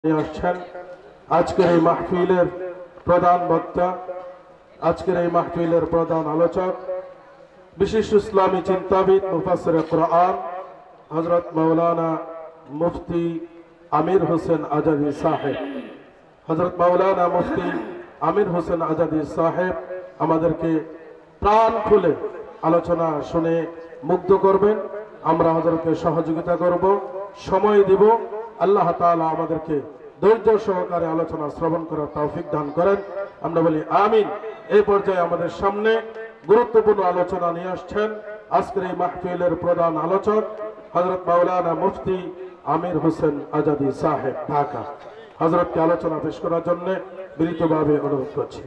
আসছেন আজকের এই মাহফিলের প্রধান বক্তা, আজকের এই মাহফিলের প্রধান আলোচক, বিশিষ্ট ইসলামী চিন্তাবিদ মুফাসসির কুরআন হযরত মাওলানা মুফতি আমির হোসেন আজাদি সাহেব। হযরত মাওলানা মুফতি আমির হোসেন আজাদি সাহেব আমাদেরকে প্রাণ খুলে আলোচনা শুনে মুগ্ধ করবেন। আমরা হযরতকে সহযোগিতা করব, সময় দিব। আল্লাহ তাআলা আমাদেরকে ধৈর্য সহকারে আলোচনা শ্রবণ করার তৌফিক দান করেন। আমরা বলি আমিন। এই পর্যায়ে আমাদের সামনে গুরুত্বপূর্ণ আলোচনা নিয়ে আসছেন আজকের এই মাহফিলের প্রধান আলোচক হযরত মাওলানা মুফতি আমির হোসেন আজাদি সাহেব, ঢাকা। হযরতকে আলোচনা পেশ করার জন্য বিনীতভাবে অনুরোধ করছি।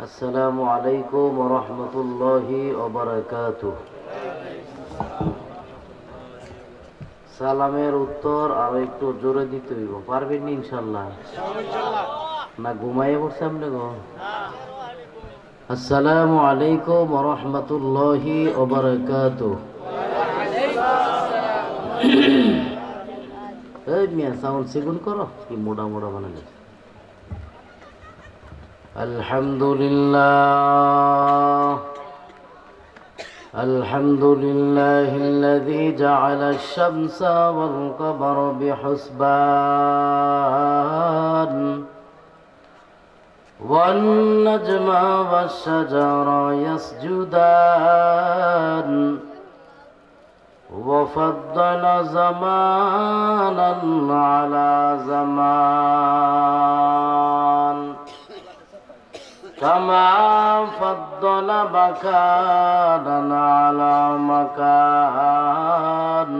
আসসালামু আলাইকুম ওয়া রাহমাতুল্লাহি ওয়া বারাকাতুহু। সালামের উত্তর আর একটু জোরে দিতে হইব, পারবেন ইনশাআল্লাহ? না ঘুমাইয়ে পড়ছে আপনি গো? আসসালামু আলাইকুম ওয়া রাহমাতুল্লাহি ওয়া বারাকাতুহু। এই মিয়া সাউন্ড সিগুন করো, কি মোটা মোটা বানালে। الحمد لله الذي جعل الشمس والقمر بحسبان والنجم والشجر يسجدان وفضل زمانا على زمان كما فضل مكانا على مكان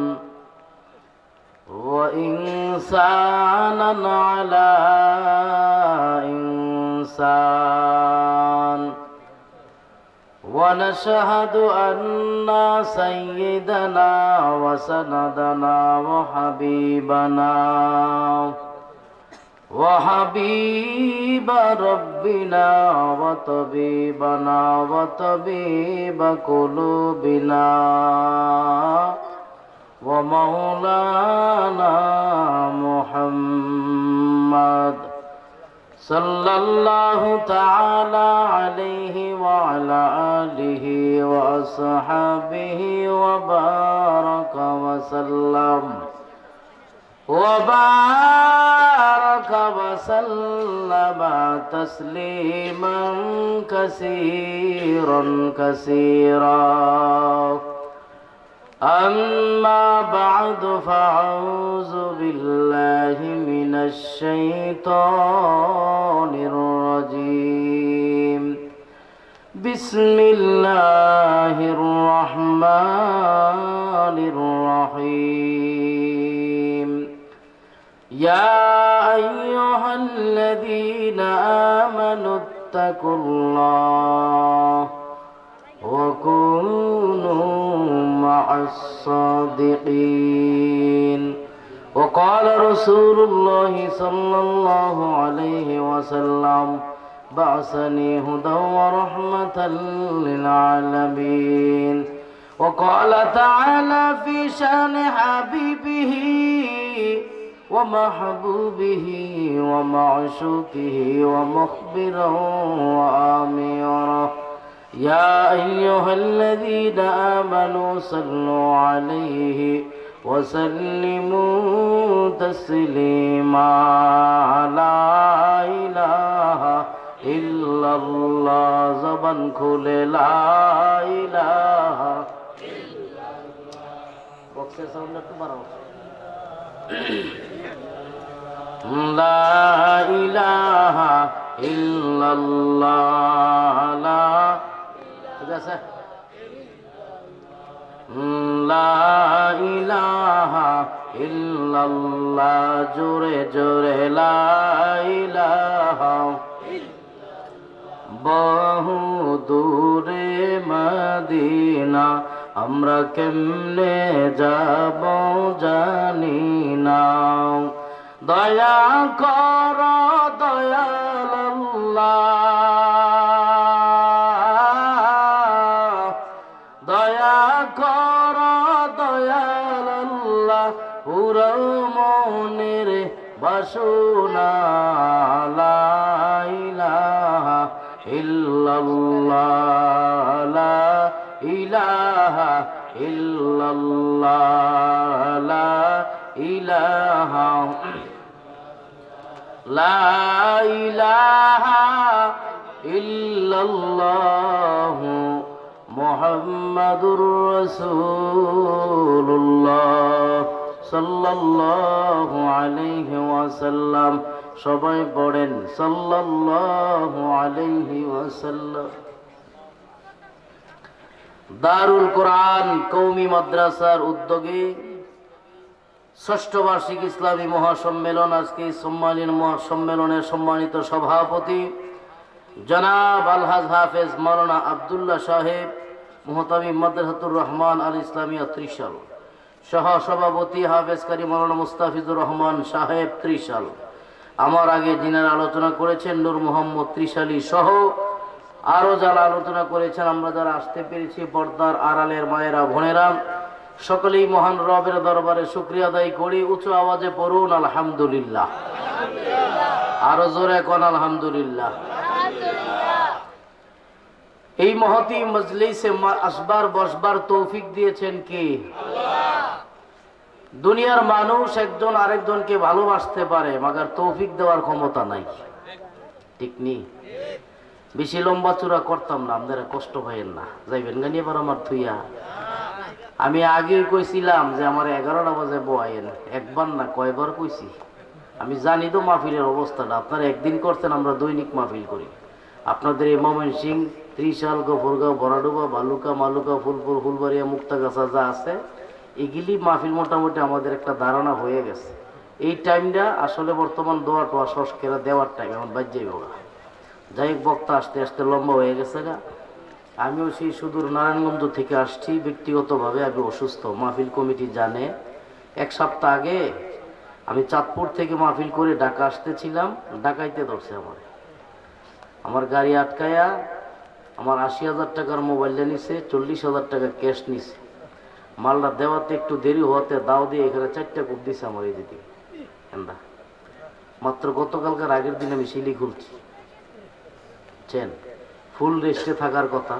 وإنسانا على إنسان ونشهد أن سيدنا وسندنا وحبيب ربنا وطبيبنا وطبيب قلوبنا ومولانا محمد صلى الله تعالى عليه وعلى آله وأصحابه وبارك وسلم تسليما كثيرا أما بعد فأعوذ بالله من الشيطان الرجيم بسم الله الرحمن الرحيم يا أيها الذين آمنوا اتقوا الله وكونوا مع الصادقين وقال رسول الله صلى الله عليه وسلم بعثني هدى ورحمة للعالمين وقال تعالى في شأن حبيبه ومحبوبه ومعشوقه ومخبرا وآميرا يا أيها الذين آمنوا صلوا عليه وسلموا تسليما لا إله إلا الله زبان كل لا إله إلا الله بوكسر ساوند একটু বাড়াও لا إله إلا الله لا لا إله إلا الله জোরে জোরে لا إله বহু দূরে মদিনা আমরা কেমনে যাব জানি না। দয়া কর দয়াল আল্লাহ, দয়া কর দয়াল আল্লাহ, পুরো মনের বাসনা লা ইলাহা ইল্লাল্লাহ, লা ইলাহা ইল্লাল্লাহ, লা ইলাহা লা ইলাহা ইল্লাল্লাহ মুহাম্মাদুর রাসূলুল্লাহ সাল্লাল্লাহু আলাইহি ওয়াসাল্লাম। সবাই পড়েন সাল্লাল্লাহু আলাইহি ওয়াসাল্লাম। দারুল কোরআন কওমি মাদ্রাসার উদ্যোগে ষষ্ঠ বার্ষিক ইসলামী মহাসম্মেলন, আজকে সম্মেলনের সম্মানিত সভাপতি জনাব আলহাজ হাফেজ মাওলানা আব্দুল্লাহ সাহেব, মুহতামিম মাদ্রাসাতুর রহমান আল ইসলামিয়া ত্রিশাল, সহ সভাপতি হাফেজ কারি মাওলানা মুস্তাফিজুর রহমান সাহেব ত্রিশাল। আমার আগে যিনারা আলোচনা করেছেন নূর মোহাম্মদ ত্রিশালী সহ আরো যারা আলোচনা করেছেন, আমরা যারা আসতে পেরেছি, পর্দার আড়ালের মায়েরা বোনেরা, সকলেই মহান রবের দরবারে শুকরিয়া আদায় করি। উঁচু আওয়াজে পড়ুন আলহামদুলিল্লাহ, আরো জোরে কোন আলহামদুলিল্লাহ। এই মহতি মজলিসে আসবার বসবার তৌফিক দিয়েছেন কে? দুনিয়ার মানুষ একজন আরেকজনকে ভালোবাসতে পারে, মাগার তৌফিক দেওয়ার ক্ষমতা নাই, ঠিক নেই? বেশি লম্বা চূড়া করতাম না, আপনারা কষ্ট পাইেন না, যাইবেন গানি এবার আমার থুইয়া। আমি আগে কইছিলাম যে আমার 11টা বাজে বয়ান, একবার না কয়বার কইছি। আমি জানি তো মাহফিলের অবস্থাটা, আপনারা একদিন করছেন, আমরা দৈনিক মাহফিল করি। আপনাদের এই ময়মনসিং, ত্রিশাল, গফরগাঁও, বড়াডুবা, ভালুকা, মালুকা, ফুলপুর, ফুলবাড়িয়া, মুক্তাগাছা যা আছে, এগুলি মাহফিল মোটামুটি আমাদের একটা ধারণা হয়ে গেছে। এই টাইমটা আসলে বর্তমান দোয়া টোয়া সস্কেরা দেওয়ার টাইম, এখন বাদ যাইব। যাই হোক, বক্তা আসতে আসতে লম্বা হয়ে গেছে গা। আমিও সেই সুদূর নারায়ণগঞ্জ থেকে আসছি, ব্যক্তিগতভাবে আমি অসুস্থ, মাহফিল কমিটি জানে। এক সপ্তাহ আগে আমি চাঁদপুর থেকে মাহফিল করে ঢাকা আসতেছিলাম, ডাকাইতে ধরছে আমার গাড়ি আটকায়া আমার 80,000 টাকার মোবাইলটা নিছে, 40,000 টাকা ক্যাশ নিছে। মালটা দেওয়াতে একটু দেরি হওয়াতে দাও দিয়ে এখানে 4টা কূপ দিছে আমার এই দিকে। মাত্র গতকালকার আগের দিন আমি শিলি খুলছি, ফুল রেস্টে থাকার কথা।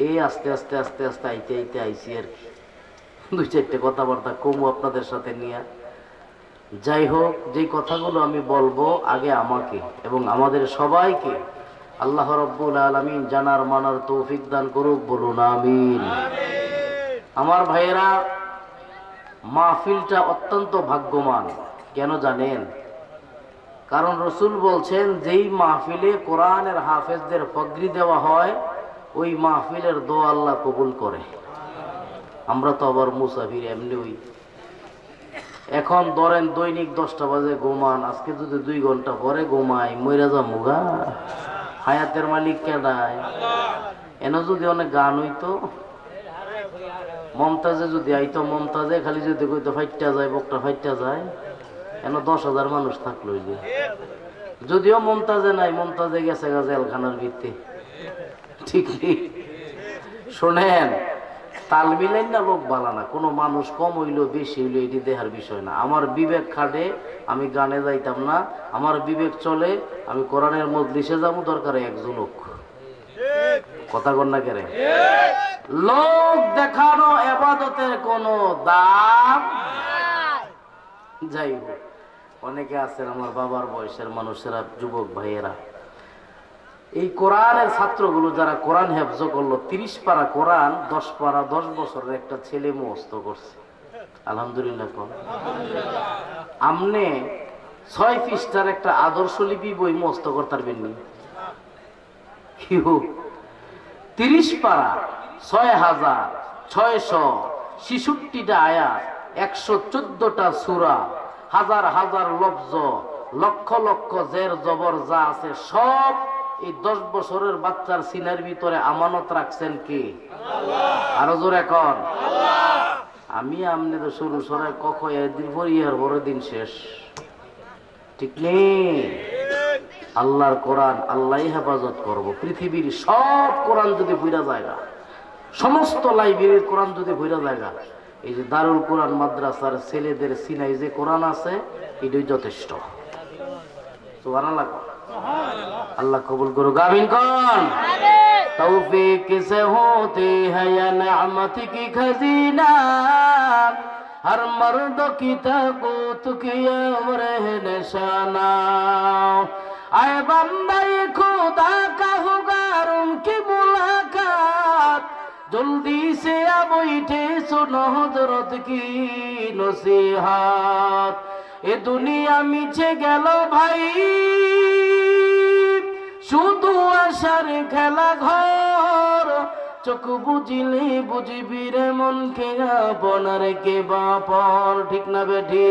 এই আস্তে আস্তে আস্তে আস্তে আইতে আইতে আইসি আর কি, 2-4টে কথাবার্তা কমু আপনাদের সাথে নিয়ে। যাই হোক, যেই কথাগুলো আমি বলবো, আগে আমাকে এবং আমাদের সবাইকে আল্লাহ রাব্বুল আলামিন জানার মানার তৌফিক দান করুক, বলুন আমিন। আমার ভাইয়েরা, মাহফিলটা অত্যন্ত ভাগ্যবান। কেন জানেন? কারণ রসুল বলছেন, যেই মাহফিলে কোরআনের হাফেজদের পগড়ি দেওয়া হয়, ওই মাহফিলের দোয়া আল্লাহ কবুল করে। আমরা তো আবার মুসাফির এমনি হই। এখন ধরেন দৈনিক 10টা বাজে ঘুমান, আজকে যদি 2 ঘন্টা পরে ঘুমাই, মইরা যাবো গা। হায়াতের মালিক কেডায়? এনে যদি অনেক গান হইতো, মমতাজে যদি আইতো, মমতাজে খালি যদি কইতো ফাইটটা যায়, বকটা ফাইটটা যায়, এন 10,000 মানুষ থাকলো। যদিও মমতাজে নাই, মমতাজে গেছে গা জেলখানার ভিত্তি, ঠিক নেই? শোনেন, তাল মিলেন না, লোক বালা না। কোনো মানুষ কম হইলো বেশি হইলো এটি দেহার বিষয় না। আমার বিবেক খাটে, আমি গানে যাইতাম না। আমার বিবেক চলে, আমি কোরআনের মজলিসে যাবো, দরকার একজন লোক। কথা কন না কেরে? লোক দেখানো ইবাদতের কোনো দাম। যাই হোক, অনেকে আছেন আমার বাবার বয়সের মানুষেরা, যুবক ভাইয়েরা, এই কোরআনের ছাত্রগুলো যারা কোরআন হেফজ করলো, 30 পারা কোরআন 10 পারা 10 বছরের একটা ছেলে মুখস্থ করছে। আলহামদুলিল্লাহ। আমনে 6 পৃষ্ঠার একটা আদর্শ লিপি বই মুখস্থ করতে পারবেননি? 30 পারা, 6,666টা আয়াত, 114টা সূরা, হাজার হাজার লফজ, লক্ষ লক্ষ জের জবর যা আছে, সব এই 10 বছরের বাচ্চার সিনার ভিতরে আমানত রাখছেন কি? আরো জোরে কোন। আমি আমনে তো শুরু সরে কখন একদিন পর ইয়ার বড় দিন শেষ, ঠিক নেই? আল্লাহর কোরআন আল্লাহ হেফাজত করব। পৃথিবীর সব কোরআন যদি ভুইরা জায়গা, সমস্ত লাইব্রেরির কোরআন যদি ভুইরা জায়গা, এই যে দারুল কোরআন মাদ্রাসার ছেলেদের সিনাই যে কোরআন আছে এটাই যথেষ্ট। সুবহানাল্লাহ। আল্লাহ কবুল করুক, আমিন কোন। तौफीक से होती है या नेमत की खजीना, हर मर्द की ताकूत की अमर है निशाना। आए बंदे खुदा का होगा उनकी मुलाकात, जल्दी से अब उठे सुनो हजरत की नसीहत। ये दुनिया मिछे गेलो भाई, শুধু আশার খেলা ঘর, চোখ বুঝিলে বুঝবি রে মনকে আপনার কে বাপর, ঠিক না বেঠি?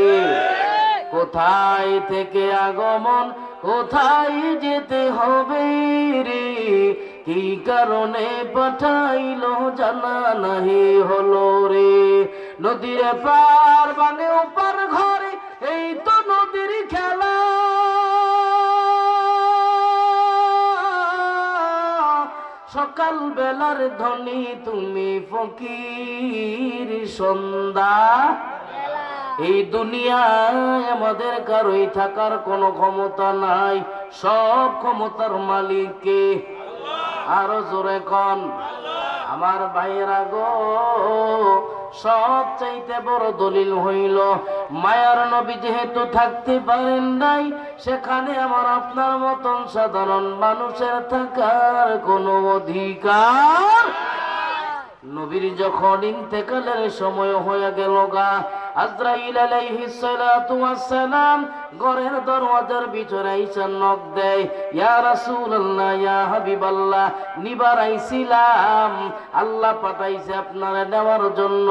কোথায় থেকে আগমন, কোথায় যেতে হবে রে, কি কারণে পাঠাইলো জানা নাহি হলো রে। নদীর পার বানে ওপার ঘরে, এই তো নদীর খেলা। সকাল বেলার ধ্বনি তুমি ফকির সন্ধ্যা। এই দুনিয়ায় আমাদের কারোই থাকার কোনো ক্ষমতা নাই, সব ক্ষমতার মালিক কে? আরো জোরে কোন। আমার ভাইয়েরা গো, সব চাইতে বড় দলিল হইল মায়ার নবী যেহেতু থাকতে পারেন নাই, সেখানে আমার আপনার মতন সাধারণ মানুষের থাকার কোনো অধিকার। নবীর যখন ইন্তেকালের সময় হয়ে গেল গা, আজরাইল আলাইহিস সালাতু ওয়াস সালাম ঘরের দরওয়াজার ভিতরে আইসা নক দেয়, ইয়া রাসূলুল্লাহ, ইয়া হাবিবাল্লাহ, নিবার আইছিলাম, আল্লাহ পাঠাইছে আপনারে নেওয়ার জন্য।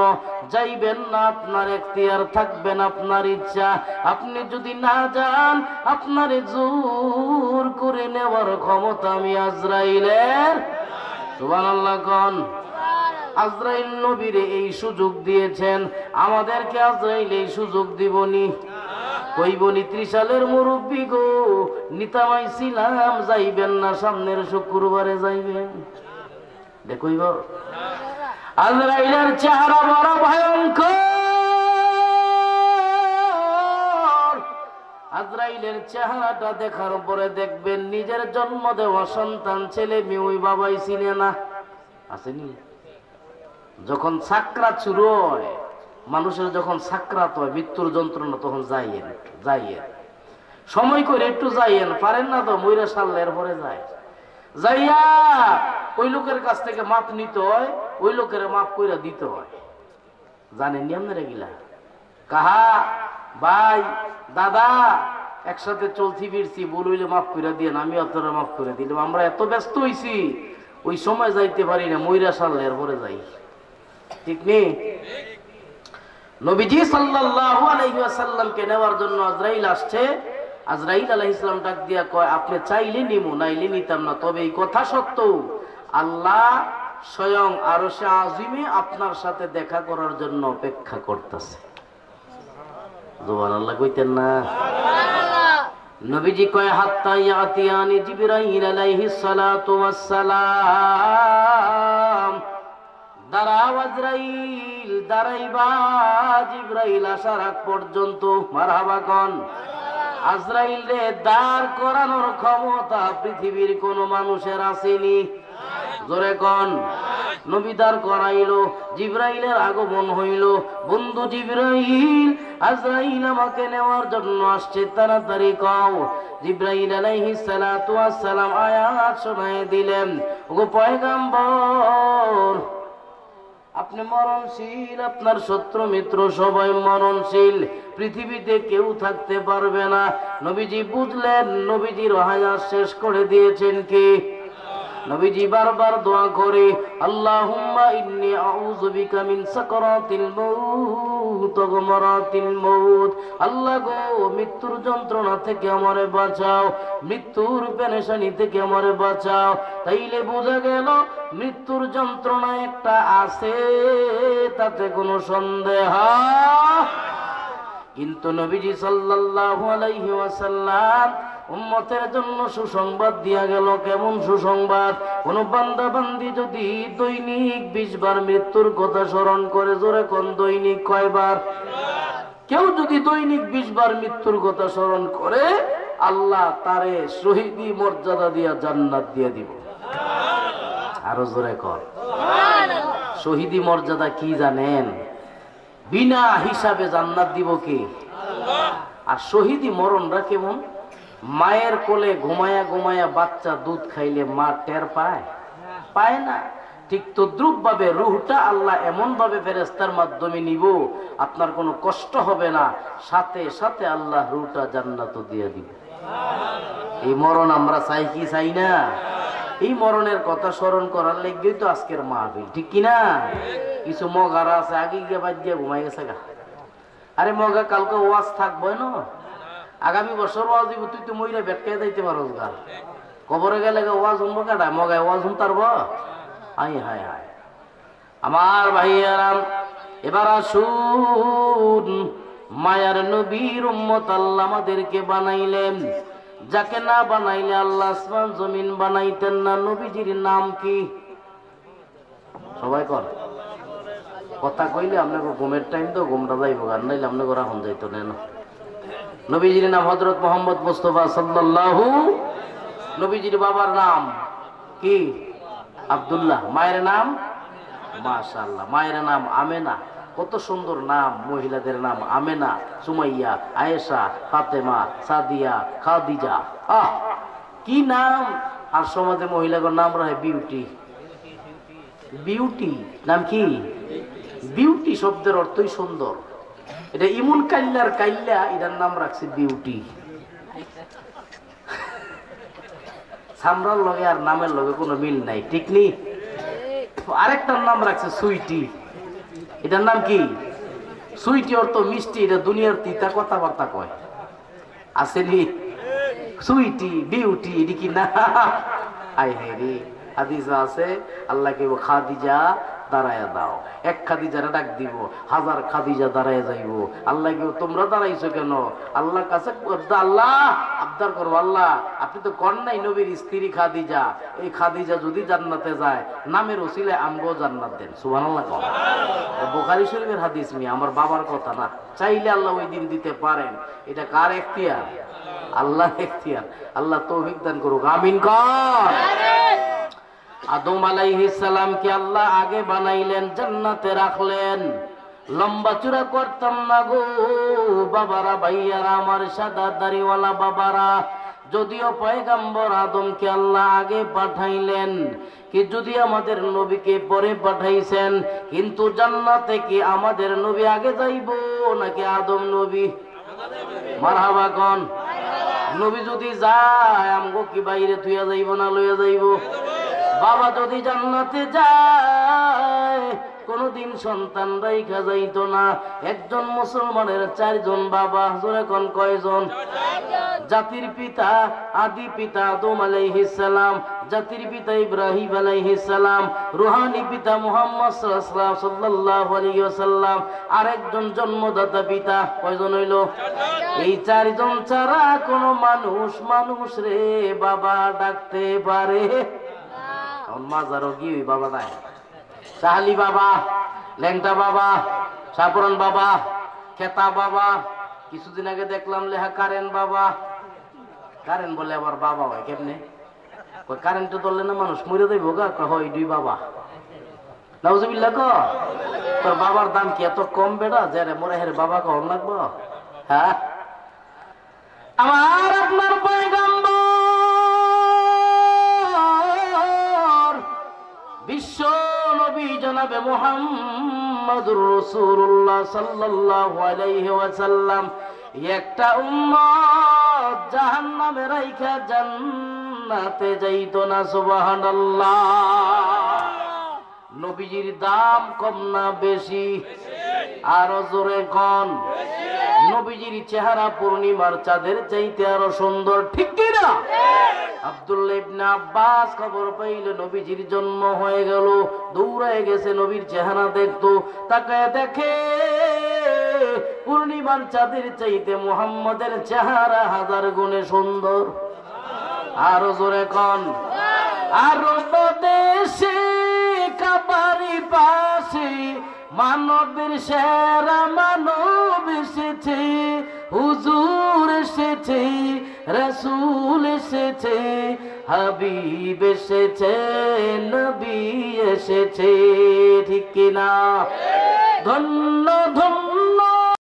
যাইবেন না, আপনার এখতিয়ার, থাকবেন আপনার ইচ্ছা। আপনি যদি না যান, আপনারে জোর করে নেওয়ার ক্ষমতা আমি আজরাইলের। সুবহানাল্লাহ কোন। আজরাইল নবীরে এই সুযোগ দিয়েছেন, আমাদেরকে আজরাইল এই সুযোগ দিবনি? কইবনি 30 সালের মুরব্বী গো, নিতামাইছিলাম, যাইবেন না, সামনের শুক্রবারে যাইবেন। দেখইব আজরাইলের চেহারা বড় ভয়ঙ্কর। আজরাইলের চেহারাটা দেখার পরে দেখবেন নিজের জন্ম দেওয়া সন্তান ছেলে মেয়ে ওই বাবাই চিনে না। আসেনি? যখন সাকরাত শুরু হয়, মানুষের যখন সাকরাত হয়, মৃত্যুর যন্ত্রণা, তখন যাইয়েন সময় করে একটু যাইয়েন, পারেন না তো মইরা সাল্লের পরে যায়, যাইয়া ওই লোকের কাছ থেকে মাপ নিতে হয়, ওই লোকের মাপ কইরা দিতে হয়। জানেন নিয়ম না রেগিলা? কাহা ভাই দাদা একসাথে চলছি ফিরছি, ভুল হইলে মাফ করে দিয়েন, আমি আপনারা মাফ করে দিলাম। আমরা এত ব্যস্ত হইছি, ওই সময় যাইতে পারি না, মইরা সাল্লের পরে যাই, ঠিক নেই? নবীজি সাল্লাল্লাহু আলাইহি ওয়াসাল্লামকে নেওয়ার জন্য আজরাইল আসছে। আজরাইল আলাইহিস সালাম ডাক দিয়া কয়, আপনি চাইলে নিমু, নাইলে নিতাম না। তবে এই কথা সত্য, আল্লাহ স্বয়ং আরশে আজিমে আপনার সাথে দেখা করার জন্য অপেক্ষা করতেছে। সুবহানাল্লাহ কইতেন না? নবীজি কয়, হাত্তা ইয়াতিয়ানি জিবরাইল আলাইহিস সালাতু ওয়াস সালাম। দাঁড়াও আজরাইল, দাঁড়াইবা, জিবরাইল আসার আগ পর্যন্ত। মারহাবা কোন। আজরাইল রে দাঁড় করানোর ক্ষমতা পৃথিবীর কোন মানুষের আসেনি। জোরে কোন। নবী দাঁড় করাইলো, জিবরাইলের আগমন হইল। বন্ধু জিবরাইল, আজরাইল আমাকে নেওয়ার জন্য আসছে, তাড়াতাড়ি কও। জিবরাইল আলাইহিস সালাতু ওয়াস সালাম আয়াত শোনায় দিলেন, ওগো পয়গম্বর, আপনি মরণশীল, আপনার শত্রু মিত্র সবাই মরণশীল, পৃথিবীতে কেউ থাকতে পারবে না। নবীজি বুঝলেন নবীজির হায়াত শেষ করে দিয়েছেন কি? নবীজি বারবার দোয়া করে, আল্লাহুম্মা ইন্নী আউযু বিকা মিন সাকারাতিল মাউত ওয়া গামারাতিল মাউত। আল্লাহ গো, মৃত্যুর যন্ত্রণা থেকে আমারে বাঁচাও, মৃত্যুর পেরেশানি থেকে আমারে বাঁচাও। তাইলে বোঝা গেল মৃত্যুর যন্ত্রণা একটা আছে, তাতে কোনো সন্দেহ। কিন্তু নবীজি সাল্লাল্লাহু আলাইহি ওয়াসাল্লাম উম্মতের জন্য সুসংবাদ দিয়া গেল। কেমন সুসংবাদ? কোন বান্দা বান্দি যদি দৈনিক 20 বার মৃত্যুর কথা স্মরণ করে, জোরে কোন দৈনিক কয়বার? কেউ যদি দৈনিক 20 বার মৃত্যুর কথা স্মরণ করে, আল্লাহ তারে শহীদি মর্যাদা দিয়া জান্নাত দিয়ে দিব। আরো জোরে কর শহীদি মর্যাদা কি জানেন? বিনা হিসাবে জান্নাত দিব কে? আর শহীদি মরণরা কেমন? মায়ের কোলে ঘুমায়া ঘুমায়া বাচ্চা দুধ খাইলে মা টের পায়? পায় না। ঠিক তদ্রুপ ভাবে রূহটা আল্লাহ এমন ভাবে ফেরেশতার মাধ্যমে নিব, আপনার কোনো কষ্ট হবে না, সাথে সাথে আল্লাহ রূহটা জান্নাত দিয়ে দিবে। এই মরণ আমরা চাই কি চাই না? এই মরণের কথা স্মরণ করার লেগেই তো আজকের মাহফিল, ঠিক কিনা? কিছু মগারা আছে আগে গিয়ে বাদ দিয়ে ঘুমাই গেছে গা। আরে মগা, কালকে ওয়াজ থাকবো না, আগামী বছর ওয়াজ দিব, তুই তো মইরা বেটকে যাইতে পারো গা। কবরে গেলে ওয়াজ শুনবো কাটা, মগায় ওয়াজ শুনতারব? হাই হাই হাই আমার ভাইয়ারাম, এবার আসুন, মায়ার নবীর উম্মত আল্লাহ আমাদেরকে বানাইলেন। যাকে না বানাইলে আল্লাহ আসমান জমিন বানাইতেন না। নবীজির নাম কি? সবাই কর কথা কইলে আপনাকে ঘুমের টাইম তো ঘুমটা যাইব, আর নাইলে আপনাকে রাখুন যাইতো না। নবীজির নাম হযরত মুহাম্মদ মুস্তাফা সাল্লাল্লাহু। নবীজির বাবার নাম কি? আব্দুল্লাহ। মায়ের নাম? মাশাআল্লাহ, মায়ের নাম আমেনা। কত সুন্দর নাম! মহিলাদের নাম আমেনা, সুমাইয়া, আয়েশা, ফাতেমা, সাদিয়া, খাদিজা। আহ কি নাম! আর সমাজে মহিলাদের নাম রাখে বিউটি। বিউটি নাম কি? বিউটি শব্দের অর্থই সুন্দর। এটা ইমন কাইল্লার কাইল্লা, এটার নাম রাখছে বিউটি। সামরার লগে আর নামের লগে কোনো মিল নাই, ঠিক নি? আরেকটার নাম রাখছে সুইটি। এটার নাম কি? সুইটি অর্থ মিষ্টি। এটা দুনিয়ার তিতা কথাবার্তা কয়, আসেনি? সুইটি, বিউটি, এটি কি না? আই হে, হাদিসে আছে আল্লাহকে খাদিজা দাঁড়ায়া দাও। এক খাদিজারে ডাক দিব, 1000 খাদিজা দাঁড়ায় যাইব। আল্লাহ কেউ তোমরা দাঁড়াইছো কেন? আল্লাহর কাছে আল্লাহ আবদার করবো, আল্লাহ আপনি তো কর নাই নবীর স্ত্রী খাদিজা, এই খাদিজা যদি জান্নাতে যায়, নামের ওসিলে আমগো জান্নাত দেন। সুবহানাল্লাহ। বুখারী শরীফের হাদিস, মি আমার বাবার কথা না। চাইলে আল্লাহ ওই দিন দিতে পারেন। এটা কার এখতিয়ার? আল্লাহ এখতিয়ার। আল্লাহ তৌফিক দান করুক, আমিন কর। আদম আলাইহিস সালামকে আল্লাহ আগে বানাইলেন, জান্নাতে রাখলেন। লম্বা চূড়া করতাম না গো বাবারা, ভাইয়ারা আমার, সাদা দাড়িওয়ালা বাবারা। যদিও পয়গম্বর আদমকে আল্লাহ আগে পাঠাইলেন, কি যদি আমাদের নবীকে পরে পাঠাইছেন, কিন্তু জান্নাতে কি আমাদের নবী আগে যাইব নাকি আদম নবী? মারহাবা কোন? নবী যদি যায়, আমগো কি বাইরে থুইয়া যাইব না লইয়া যাইব? বাবা যদি জান্নাতে যায়, কোনদিন সন্তান রাইখা যাইতো না। একজন মুসলমানের 4 জন বাবা। জোরে কোন কয়জন? জাতির পিতা, আদি পিতা আদম আলাইহিস সালাম, জাতির পিতা ইব্রাহিম আলাইহিস সালাম, রুহানি পিতা মুহাম্মদ সাল্লাল্লাহু আলাইহি ওয়াসাল্লাম, আরেকজন জন্মদাতা পিতা। কয়জন হইল? এই 4 জন ছাড়া কোন মানুষ রে বাবা ডাকতে পারে? মাজারও কি ওই বাবা নাই? চাহালি বাবা, ল্যাংটা বাবা, সাপুরান বাবা, খেতা বাবা। কিছুদিন আগে দেখলাম লেখা কারেন বাবা। কারেন বলে আবার বাবা হয় কেমনে? কারেন্ট ধরলে না মানুষ মরে যাইব গা? হয় 2 বাবা। নাউজুবিল্লাহ ক। তোর বাবার দাম কি এত কম বেটা যে মরে হেরে বাবা কম লাগবো? হ্যাঁ, আমার আপনার পয়গম্বর বিশ্ব নবী জনাবে মুহাম্মদুর রাসূলুল্লাহ সাল্লাল্লাহু আলাইহি ওয়াসাল্লাম একটা উম্মত জাহান্নামে রাইখা জান্নাতে যাইত না। সুবহানাল্লাহ। নবীজির দাম কম না বেশি? আরো জোরে কোন? নবীজির চেহারা পূর্ণিমার চাঁদের চাইতে আরো সুন্দর, ঠিক কি না? আব্দুল্লাহ ইবনে আব্বাস খবর পাইল নবীজির জন্ম হয়ে গেল, দৌড়ায় গেছে নবীর চেহারা দেখতো। তাকায় দেখে পূর্ণিমার চাঁদের চাইতে মুহাম্মদের চেহারা হাজার গুণে সুন্দর। আরো জোরে কোন? আরব দেশে কাবারি পাশে মানবের সেরা মানব এসেছে, হুজুর এসেছে, রাসূল এসেছে, হাবিব এসেছে, নবী এসেছে, ঠিক কিনা? ধন্য ধন্য